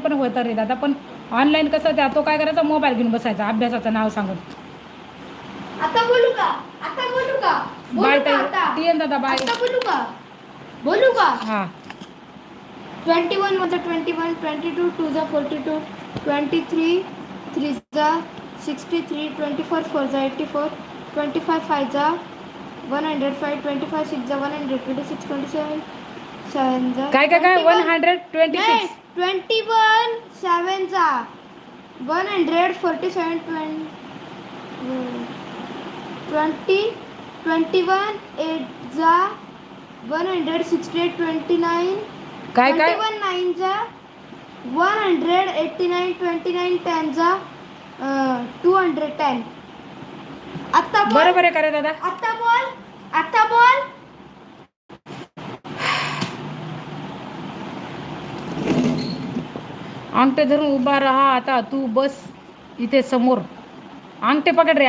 पण होतं रे दादा, पण ऑनलाईन कसं त्या तो काय करायचा, मोबाईल घेऊन बसायचा अभ्यासाचं नाव सांगून. आता बोलू का? आता बोलू का? बाय बोलू का आता? ताई, दादा बाय. आता बोलू का? बोलू का? हां 21 मध्ये 21, 22 2 जा 42, 23 3 जा 63, 24 4 जा 84, 25 5 जा 105, 25 6 जा 100, 26 27 7 जा काय काय काय 21 126. 21 7 जा 147 20 21 8 जा 168 29 काय काय 21 9 जा 189 29 10 जा 210. आता बोल. बरोबर आहे का रे दादा? आता बोल. आता बोल. अंगठे धरून उभा राहा आता, तू बस इथे समोर, अंगठे पकड रे.